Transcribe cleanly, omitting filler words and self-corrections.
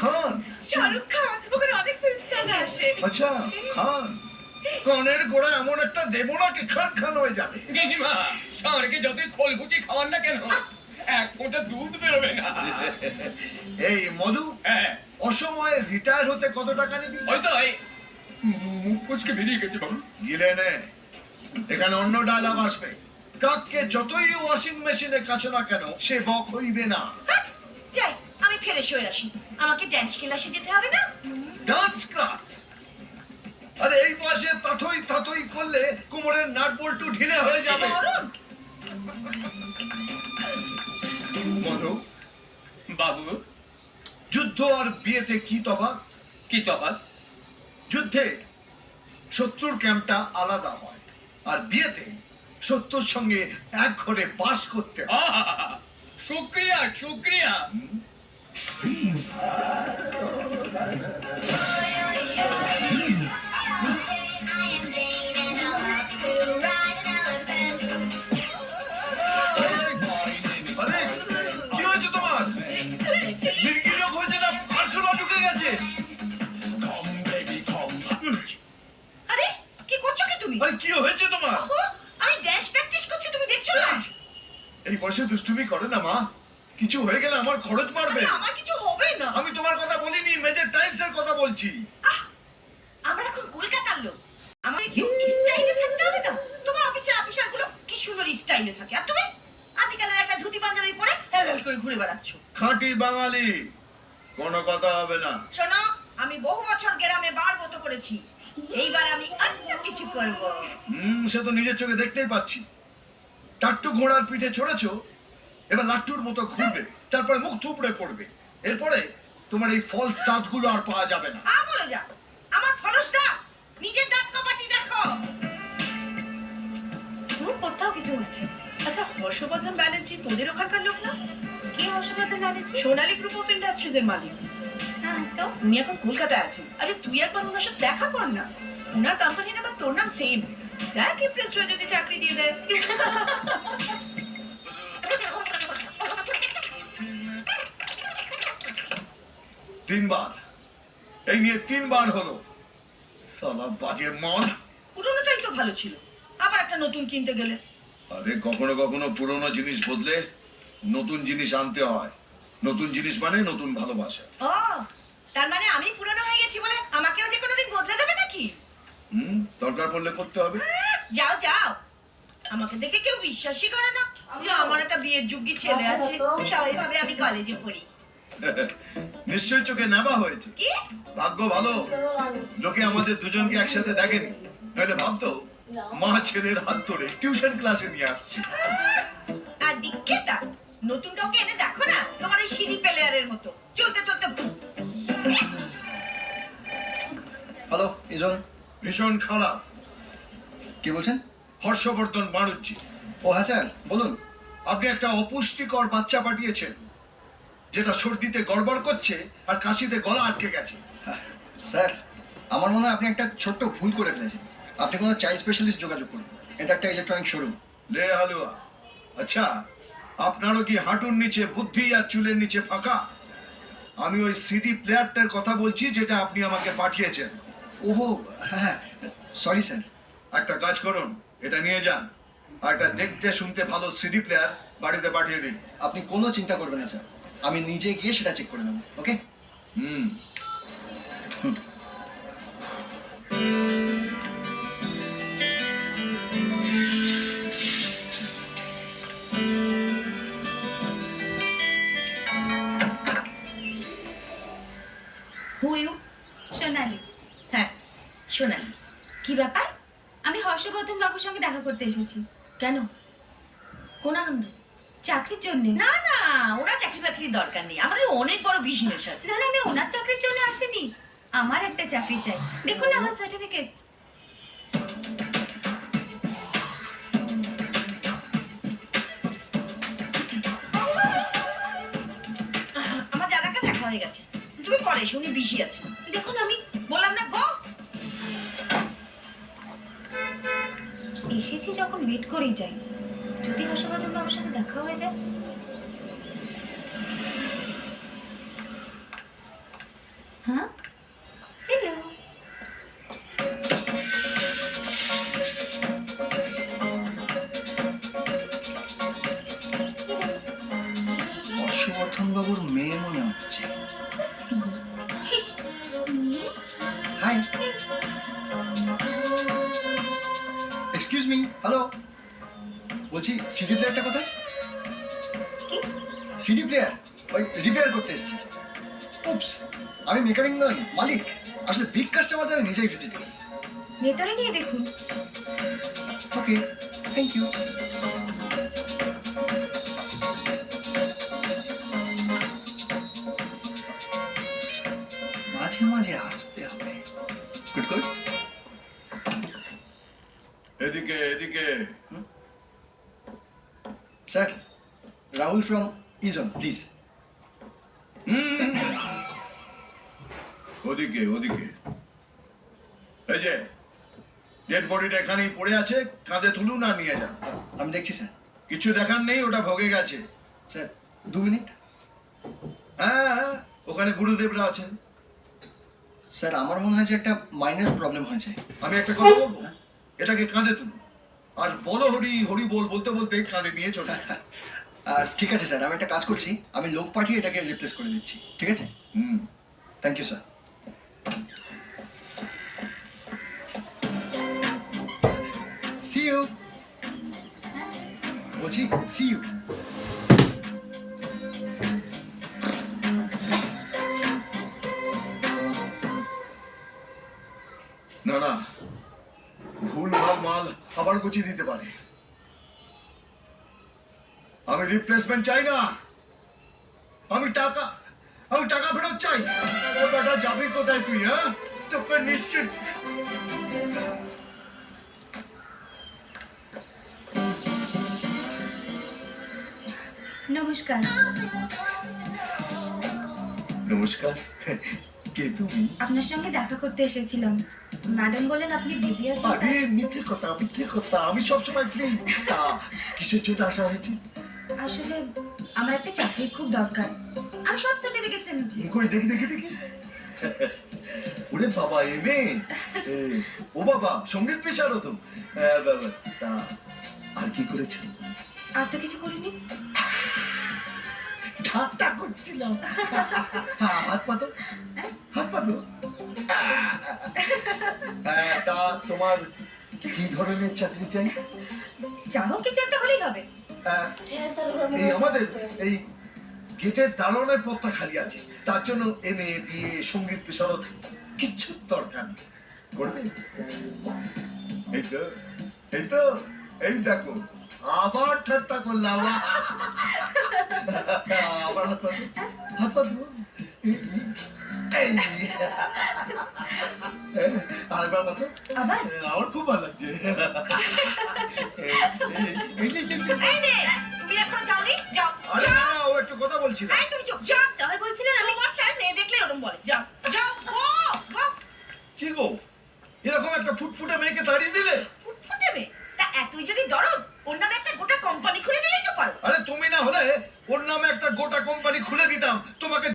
খান। শাহরুখ খান ওখানে অনেক film star আসে। আচ্ছা খান, কানের গোড়া এমন একটা দেবো না কি খান খান হয়ে যাবে। গিনিমা সারকে যতই খোলকুচি খাওয়ান না কেন এক ফোঁটা দুধ বেরোবে না। এই মধু, হ্যাঁ অসময়ে রিটায়ার হতে কত টাকা নিবি? হয়তো মুখ কুচকে বেরিয়ে গেছে বাবু। গিলে নে, এখানে অন্য ডায়লগ আসবে। কাককে যতই ওয়াশিং মেশিনে কাছো না কেন সে বক হইবে না। যাই আমি ফ্রেশ হয়ে আসি, আমাকে ড্যান্স ক্লাসে যেতে হবে না? Dance class? আরে এই বয়সে তাথই তাথই করলে কোমরের নাট বল্টু ঢিলে হয়ে যাবে। অরুণ, মধু, বাবু যুদ্ধ আর বিয়েতে কি তফাৎ? কি তফাৎ? যুদ্ধে শত্রুর ক্যাম্পটা আলাদা হয়, আর বিয়েতে শত্রুর সঙ্গে এক ঘরে বাস করতে হয়। শুক্রিয়া শুক্রিয়া। আরে কি হয়েছে তোমার? নির্গিরক হয়েছে না আরশোলা ঢুকে গেছে? আরে কি করছো কি তুমি? আরে কি হয়েছে তোমার? ওহো, আমি ড্যান্স প্র্যাকটিস করছি, তুমি দেখছো না? এই বয়সে দুষ্টুমি করে না মা, কিছু হয়ে গেলে আমার খরচ বাড়বে। আরে, আমার কিছু হবে না। আমি তোমার কথা বলিনি, মেজর টাইলস এর কথা বলছি। আমরা এখন কলকাতার লোক, আমাদের স্টাইলে থাকতে হবে না? তোমার অফিসের অফিসার গুলো কি সুন্দর স্টাইলে থাকে, আর তুমি আদিকালের একটা ধুতি পাঞ্জাবি পরে হেলহেল করে ঘুরে বেড়াচ্ছ। খাঁটি বাঙালি, কোনো কথা হবে না। শোনো, আমি বহু বছর গ্রামে বার মতো করেছি, এইবার আমি অন্য কিছু করব। সে তো নিজের চোখে দেখতেই পাচ্ছি। টাট্টু ঘোড়ার পিঠে চড়েছো, এবার লাট্টুর মতো ঘুরবে, তারপরে মুখ থুবড়ে পড়বে। এরপরে তোমার এই ফলস দাঁতগুলো আর পাওয়া যাবে না। বলে যা, আমার ফলসটা নিজের দাঁত কপাটি দেখো। কোথাও কিছু হচ্ছে। আচ্ছা, হর্ষবর্ধন ব্যানার্জি তোদের ওখানকার লোক না? কে হর্ষবর্ধন ব্যানার্জি? সোনালী গ্রুপ অফ ইন্ডাস্ট্রিজ এর মালিক। হ্যাঁ তো উনি এখন কলকাতায় আছেন। আরে তুই একবার ওনার সাথে দেখা কর না, ওনার কোম্পানি নাম তোর নাম সেম। দেখ ইমপ্রেসড হয়ে যদি চাকরি দিয়ে দেয়। তিনবার, এই নিয়ে তিনবার হলো। সালা বাজে মন। পুরোনোটাই তো ভালো ছিল, আবার একটা নতুন কিনতে গেলে। আরে কখনো কখনো পুরোনো জিনিস বদলে নতুন জিনিস আনতে হয়। নতুন জিনিস মানে নতুন ভালোবাসা। ও, তার মানে আমি পুরনো হয়ে গেছি বলে আমাকেও যে কোনোদিন বদলে দেবে নাকি? দরকার পড়লে করতে হবে। যাও যাও, আমাকে দেখে কেউ বিশ্বাসই করে না যে আমার একটা বিয়ের যোগ্য ছেলে আছে। সবাই ভাবে আমি কলেজে পড়ি। নিশ্চয়ই চোখে নেবা হয়েছে। কি ভাগ্য ভালো, লোকে আমাদের দুজনকে একসাথে দেখেনি, নইলে ভাবতো মা ছেলের হাত ধরে টিউশন ক্লাসে নিয়ে আসছে। আর দিক্কেতা, নতুন কাউকে এনে দেখো না, তোমার ওই সিঁড়ি প্লেয়ারের মতো চলতে চলতে। হ্যালো ইজন, ভীষণ খারাপ। কি বলছেন? হর্ষবর্ধন বাড়ুজ্জি। ও হ্যাঁ স্যার, বলুন। আপনি একটা অপুষ্টিকর বাচ্চা পাঠিয়েছেন, যেটা সর্দিতে গড়বড় করছে আর কাশিতে গলা আটকে গেছে। স্যার, আমার মনে হয় আপনি একটা ছোট্ট ভুল করে ফেলেছেন। আপনি কোনো চাইল্ড স্পেশালিস্ট যোগাযোগ করুন, এটা একটা ইলেকট্রনিক শোরুম। লে হালুয়া। আচ্ছা, আপনারও কি হাঁটুর নিচে বুদ্ধি আর চুলের নিচে ফাঁকা? আমি ওই সিডি প্লেয়ারটার কথা বলছি যেটা আপনি আমাকে পাঠিয়েছেন। ওহো হ্যাঁ, সরি স্যার। একটা কাজ করুন, এটা নিয়ে যান, আর একটা দেখতে শুনতে ভালো সিডি প্লেয়ার বাড়িতে পাঠিয়ে দিন। আপনি কোনো চিন্তা করবেন না স্যার, আমি নিজে গিয়ে সেটা চেক করে নেব। ওকে? Who you? সোনালি। হ্যাঁ সোনালি, কি ব্যাপার? আমি হর্ষবর্ধন বাবুর সঙ্গে দেখা করতে এসেছি। কেন, কোন আনন্দ? চাকরির জন্য। না না, ওনার চাকরি বাকরির দরকার নেই, আমাদের অনেক বড় বিজনেস আছে। না না, আমি ওনার চাকরির জন্য আসিনি, আমার একটা চাকরি চাই। দেখুন না আমার সার্টিফিকেটস। আমার দাদাকে দেখা হয়ে গেছে, তুমি পরে এসো, উনি বিজি আছে। দেখুন আমি বললাম না গো। এসেছি যখন ওয়েট করেই যাই, যদি হর্ষবর্ধন বাবুর সাথে দেখা হয়ে যায়। হ্যাঁ হ্যালো হর্ষবর্ধন বাবুর মেয়ে মনে হচ্ছে। হাই, এক্সকিউজ মি, হ্যালো, বলছি সিডি প্লেয়ারটা কোথায়? সিডি প্লেয়ার ওই রিপেয়ার করতে এসেছি। উপস, আমি মেকানিক নই, মালিক। আসলে বিগ কাস্টমার আমি নিজেই ভিজিট করি। ভেতরে গিয়ে দেখুন। ওকে, থ্যাংক ইউ। মাঝে মাঝে আসতে হবে। Good good. এদিকে এদিকে। স্যার, রাহুল ফ্রম ইজন, প্লিজ। ওদিকে ওদিকে। এই যে ডেড বডিটা এখানেই পড়ে আছে, কাঁধে তুলুন আর নিয়ে যান। আমি দেখছি স্যার। কিছু দেখার নেই, ওটা ভোগে গেছে। Sir 2 minute. হ্যাঁ, ওখানে গুরুদেবরা আছেন। স্যার আমার মনে হয় যে একটা মাইনর প্রবলেম হয়েছে। আমি একটা কথা বলবো, এটাকে কাঁধে তুলুন আর বলো হরি হরি বল বলতে বলতে কাঁধে নিয়ে চলে যান। ঠিক আছে স্যার, আমি একটা কাজ করছি, আমি লোক পাঠিয়ে এটাকে রিপ্লেস করে দিচ্ছি, ঠিক আছে? Thank you sir. See you. বলছি সি ইউ। না না, ভুল ভাল মাল আবার গুছিয়ে দিতে পারে। আমি রিপ্লেসমেন্ট চাই না, আমি টাকা ফেরত চাই। টাকাটা যাবে কোথায় তুই? হ্যাঁ, তোকে নিশ্চিত। নমস্কার। নমস্কার, কে তুমি? আপনার সঙ্গে দেখা করতে এসেছিলাম। ম্যাডাম বলেন আপনি বিজি আছেন। আরে মিথ্যে কথা, আমি সবসময় ফ্রি। তা কিসের জন্য আসা হয়েছে? আসলে আমার একটা চাকরির খুব দরকার। আমি সব সার্টিফিকেট এনেছি। কই দেখি। ওরে বাবা, এমএ। ও বাবা, সঙ্গীত পেশারও তো। বাবা, তা আর কি করেছেন? আর তো কিছু করিনি। ঠাট্টা করছিলাম। হাত পাতো। তা তোমার কি ধরনের চাকরি চাই? যা হোক কিছু একটা হলেই হবে। এই আমাদের এই গেটের দারোয়ানের পদটা খালি আছে, তার জন্য এমএ বিএ সঙ্গীত পেশারত কিচ্ছু দরকার নেই। করবে? এই দেখো, আবার ঠাট্টা করলাম। আবার হাত পাতো। এই আরেকবার কত? আবার আমার খুব ভালো লাগছে। এই নে, তুমি এখনো যাওনি? যাও। আরে যাও। না, ও একটু কথা বলছিল। এই তুমি যাও। যাও। স্যার বলছিলেন আমি আমার স্যার মেয়ে দেখলে ওরম বলে। যাও। গো। কি গো, এরকম একটা ফুটফুটে মেয়েকে তাড়িয়ে দিলে? ফুটফুটে মেয়ে। তা এতই যদি দরদ, ওর নামে একটা গোটা কোম্পানি খুলে দিলেই তো পারো। আরে তুমি না হলে ওর নামে একটা গোটা কোম্পানি খুলে দিতাম, তোমাকে